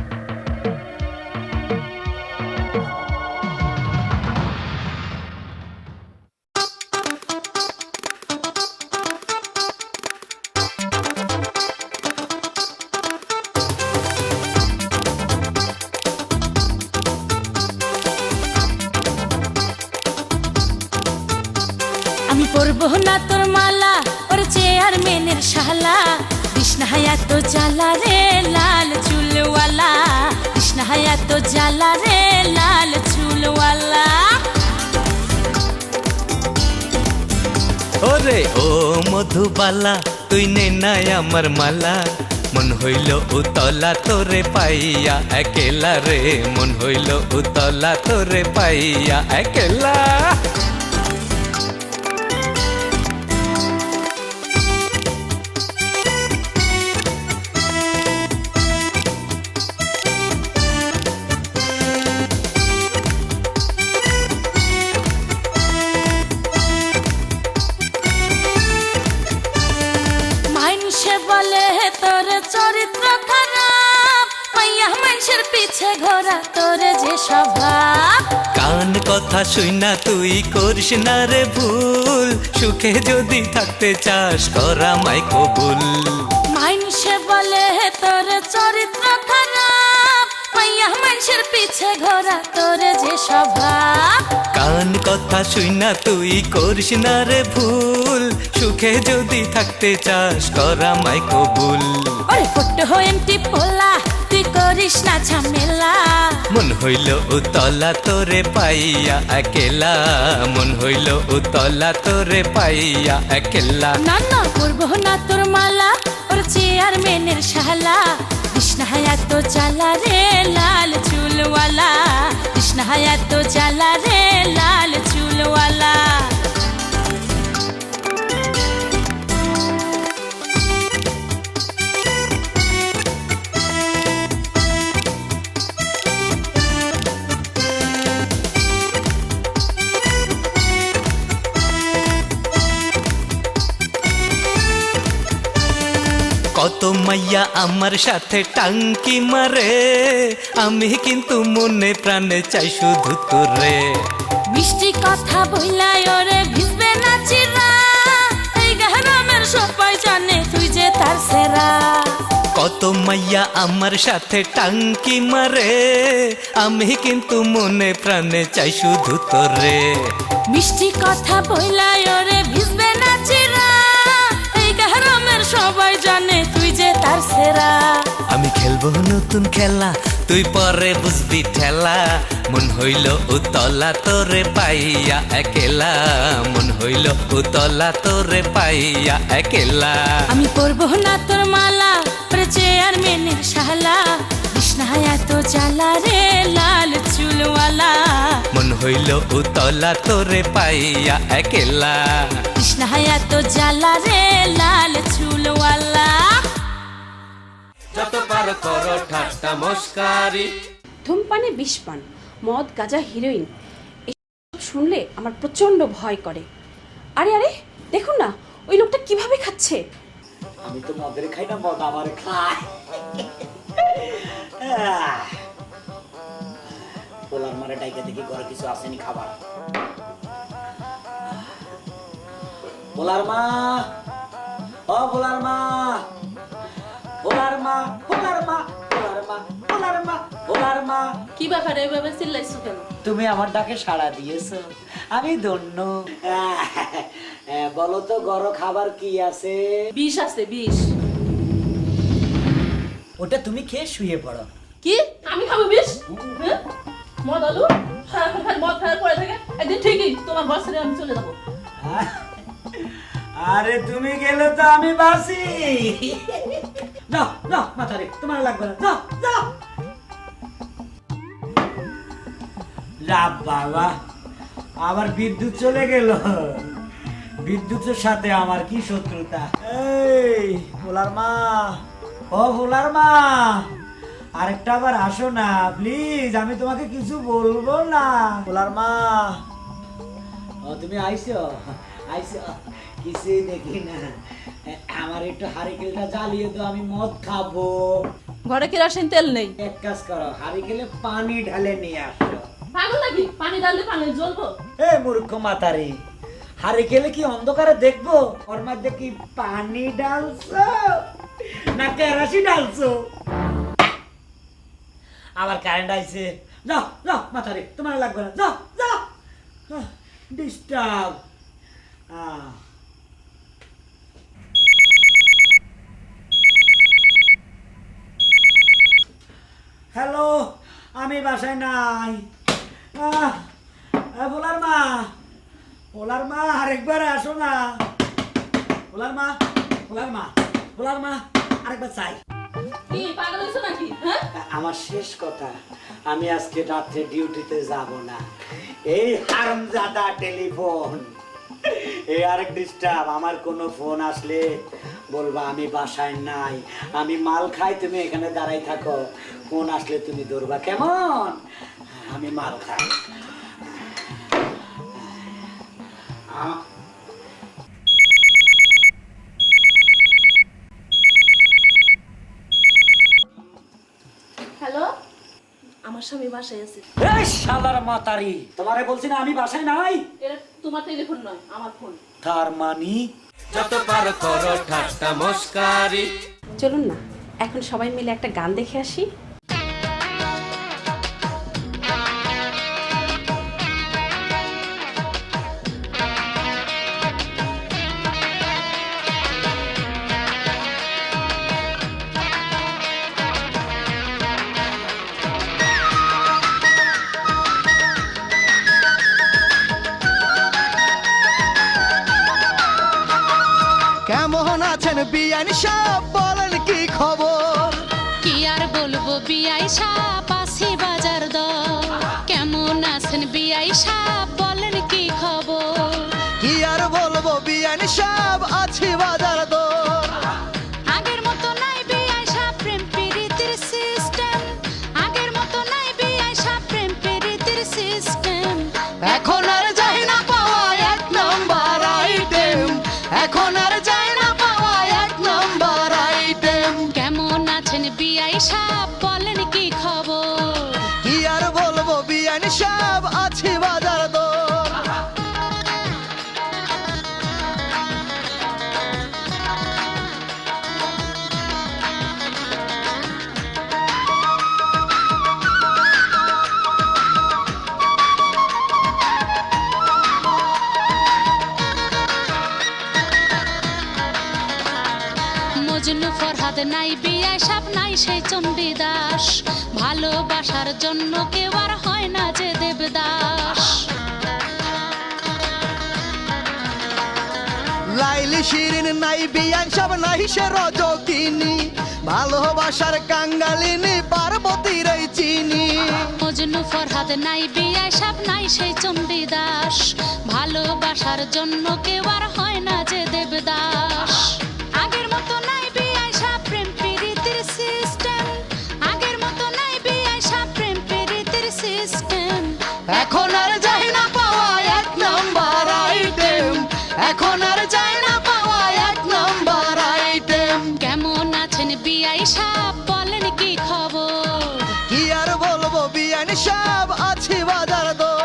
আমি পরবো না তোর মালা, ওর চেয়ারম্যানের শালা। কৃষ্ণ হায়া তো জ্বালা রে লাল চুলওয়ালা, কৃষ্ণ হায়া তো জ্বালা রে লাল চুলওয়ালা। ওরে ও মধুবালা, তুই নে না আমার মালা, মন হইল উতলা তোরে পাইয়া একেলা রে, মন হইল উতলা তোরে পাইয়া একেলা। মাইনসে বলে তোর চরিত্র খারাপ, মাইয়া মানুষের পিছে ঘোরা তোর যে স্বভাব। কান কথা শুইনা তুই করিস না রে ভুল, সুখে যদি থাকতে চাস করা মাই কবুল। মাইনসে বলে তোর চরিত্র খারাপ, মাইয়া মানুষের পিছে ঘোরা তোর যে স্বভাব। কান কথা শুইনা তুই করিস না রে ভুল, সুখে যদি থাকতে চাস করা মাই কবুল। ওরে ফট এমটি পোলা তুই করিস না ঝামেলা, মন হইল উতলা তোরে পাইয়া একেলা, মন হইল উতলা তোরে পাইয়া একেলা। না না করবো না তোর মালা, ওর চেয়ারম্যানের শালা। কৃষ্ণ হায়া তো জ্বালা রে লাল চুলওয়ালা, কৃষ্ণ হায়া তো জ্বালা রে লাল চুলওয়ালা। কত মাইয়া আমার সাথে টাঙ্কি মারে, আমি কিন্তু মনে প্রাণে চাই শুধু তোরে। মিষ্টি কথা বইলাই ওরে ভিজবে না চিরা, এই গ্রামের সবাই জানে তুই যে তার সেরা। কত মাইয়া আমার সাথে টাঙ্কি মারে, আমি কিন্তু মনে প্রাণে চাই শুধু তোরে। মিষ্টি কথা বইলাই ওরে ভিজবে না চিরা, এই গ্রামের সবাই জানে তুই যে তার সেরা। আমি খেলবো নতুন খেলা, তুই পরে বুঝবি ঠেলা, মন হইল উতলা তোরে পাইয়া একেলা, মন হইল উতলা তোরে পাইয়া একেলা। আমি পরবো না তোর মালা, ওরে চেয়ারম্যানের শালা। কৃষ্ণ হায়া তো জ্বালা রে লাল চুলওয়ালা, মন হইল উতলা তোরে পাইয়া একেলা। কৃষ্ণ হায়া তো জ্বালা রে লাল চুলওয়ালা। যত পারো করো ঠাট্টা মস্কারি। ধূমপানে বিষপান, মদ গাঁজা হিরোইন এসব শুনলে আমার প্রচন্ড ভয় করে। আরে আরে দেখুন না ওই লোকটা কিভাবে খাচ্ছে। আমি তো মদের খাই না, মদ আমার খায়। পোলার মারে ডাইকা দেখি ঘরে কিছু আসেনি খাবার। পোলার মা, ও পোলার মা, পোলার মা, পোলার মা, পোলার মা, পোলার মা, পোলার মা। কি ব্যাপারে এভাবে চিল্লাইছো কেন? তুমি আমার ডাকে সাড়া দিয়েছো, আমি ধন্য। বলো তো গরো খাবার কি আছে? বিষ আছে, বিষ। ওটা তুমি খেয়ে শুয়ে পড়ো। কি আমি খাবো বিষ? হ্যাঁ? মদ আলু সারাক্ষণ খালি মদ খাওয়ার পরে থাকে, একদিন ঠিকই তোমার বছরে আমি চলে যাবো। আরে তুমি গেলে তো আমি বাসি। যাও যাও মাথারে, তোমার লাগবে না, যাও যাও। যা বাবা, আবার বিদ্যুৎ চলে গেল। বিদ্যুতের সাথে আমার কি শত্রুতা। এই ভোলার মা, ও ভোলার মা, আরেকটা আবার আসো না প্লিজ, আমি তোমাকে কিছু বলবো না। ভোলার মা, ও তুমি আইছো আইছো, কিছুই দেখি না। আমার একটু হারিকেলটা জ্বালিয়ে দাও, আমি মদ খাবো। ঘরে কেরোসিন তেল নেই। এক কাজ করো, হারিকেলে পানি ঢালে নিয়ে আসো। পাগল নাকি? পানি ঢাললে পানি জ্বলবো? এ মূর্খ মাতারি, হারিকেলে কি অন্ধকারে দেখবো? ওর মধ্যে কি পানি ঢালছো না কেরোসিন ঢালছো? আবার কারেন্ট আইছে। যাও যাও মাতারি, তোমার লাগবে না, যাও যাও। ডিস্টার্ব। হ্যালো, আমি বাসায় নাই। ভোলার মা, ভোলার মা, আরেকবার আসো না। ভোলার মা, ভোলার মা, ভোলার মা, আরেকবার চাই। কি পাগল হইছো নাকি হ্যাঁ আমার শেষ কথা, আমি আজকে রাত্রে ডিউটিতে যাব না। এই হারামজাদা টেলিফোন, এই আরেক ডিস্টার্ব, আমার কোনো ফোন আসলে বলবা আমি বাসায় নাই, আমি মাল খাই, তুমি এখানে দাঁড়াই থাকো, ফোন আসলে তুমি ধরবা, কেমন? আমি মাল খাই। হ্যালো আমার স্বামী বাসায় আছে। এই শালার মাতারি, তোমারে বলছি না আমি বাসায় নাই? এটা তোমার টেলিফোন নয়, আমার ফোন। তার মানি যত পারো করো ঠাট্টা মস্কারি। চলুন না এখন সবাই মিলে একটা গান দেখে আসি। কেমন আছেন বিয়ান সাহেব, বলেন কি খবর? কি আর বলবো বিআই সাহেব, আছি বাজার দর। কেমন আছেন বিআই সাহেব, বলেন কি খবর? কি আর বলবো বিয়ান সাহেব, আছি বাজার দর। আগের মতো নাই বিআই সাহেব প্রেম প্রীতির সিস্টেম, আগের মতো নাই বিআই সাহেব প্রেম প্রীতির সিস্টেম। এখন আর যাই না পাওয়া এক নাম্বার আইটেম, এখন আর যাই না পাওয়া এক নাম্বার আইটেম। কেমন আছেন বিআই সাহেব, বলেন কি খবর? কি আর বলবো বিয়ান সাহেব, আছি বাজার দর। মজনু ফরহাদ নাই বিআই সাহেব, নাই সেই চণ্ডীদাস। ভালোবাসার জন্য কেউ আর হয় না যে দেবদাস। লাইলি শিরিন নাই বিয়ান সাহেব, নাই সে রজকিনী। ভালোবাসার কাঙ্গালিনী পার্বতীর এই চিনি। মজনু ফরহাদ নাই বিআই সাহেব, নাই সেই চণ্ডীদাস। ভালোবাসার জন্য কেউ আর হয় না যে দেবদাস। আগের মতো নাই বিআই সাহেব প্রেম প্রীতির সিস্টেম, আগের মতো নাই বিআই সাহেব প্রেম প্রীতির সিস্টেম। এখন আর যাই না পাওয়া এক নাম্বার আইটেম, এখন আর যাই না পাওয়া এক নাম্বার আইটেম। কেমন আছেন বিআই সাহেব, বলেন কি খবর? কি আর বলবো বিয়ান সাহেব, আছি বাজার দর।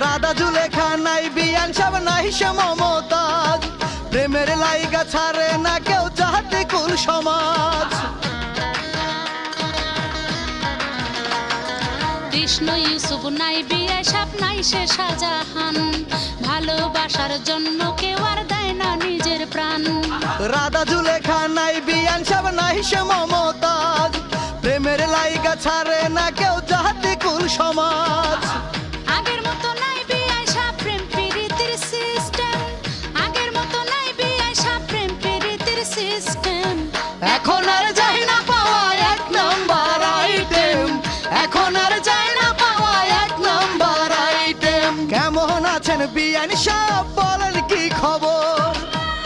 রাধা জুলেখা নাই বিয়ান সাহেব, নাই সে মমতাজ। প্রেমের লাইগা ছাড়ে না কেউ চাহতে কুল সমাজ। কৃষ্ণ ইউসুফ নাই বিআই সাহেব, নাই সে শাহজাহান। ভালোবাসার জন্য কেউ আর দেয় না নিজের প্রাণ। রাধা জুলেখা নাই বিয়ান সাহেব, নাই সে মমতাজ। প্রেমের লাইগা ছাড়ে না কেউ চাহতে কুল সমাজ। আগের মতো নাই বিআই সাহেব প্রেম প্রীতির সিস্টেম, আগের মতো নাই বিআই সাহেব প্রেম প্রীতির সিস্টেম। এখন আর যাই না পাওয়া এক নাম্বার আইটেম, এখন আর যাই না পাওয়া এক নাম্বার আইটেম। কেমন আছেন বিয়ান সাহেব, বলেন কি খবর?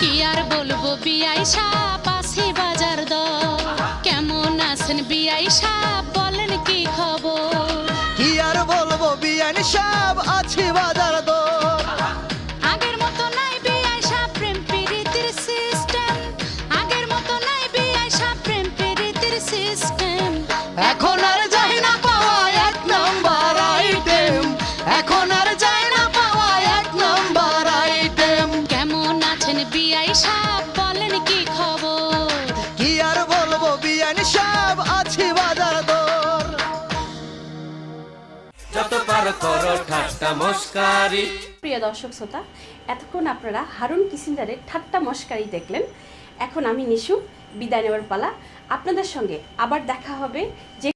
কি আর বলবো বিআই সাহেব, আছি বাজার দর। কেমন আছেন বিআই সাহেব, বলেন কি খবর? কি আর বলবো বিয়ান সাহেব, আছি বাজার দর। আগের মতো নাই বিআই সাহেব প্রেম প্রীতির সিস্টেম, আগের মতো নাই বিআই সাহেব প্রেম প্রীতির সিস্টেম। এখন আর যাই না পাওয়া এক নাম্বার আইটেম, এখন আর যাই না পাওয়া এক নাম্বার আইটেম। কেমন আছেন বিআই সাহেব, বলেন কি খবর? কি আর বলবো বিয়ান সাহেব, আছি বাজার দর। যত পারো করো ঠাট্টা মস্কারি। প্রিয় দর্শক শ্রোতা, এতক্ষণ আপনারা হারুন কিসিঞ্জারের ঠাট্টা মশকারি দেখলেন। এখন আমি নিশু বিদায় নেওয়ার পালা। আপনাদের সঙ্গে আবার দেখা হবে যে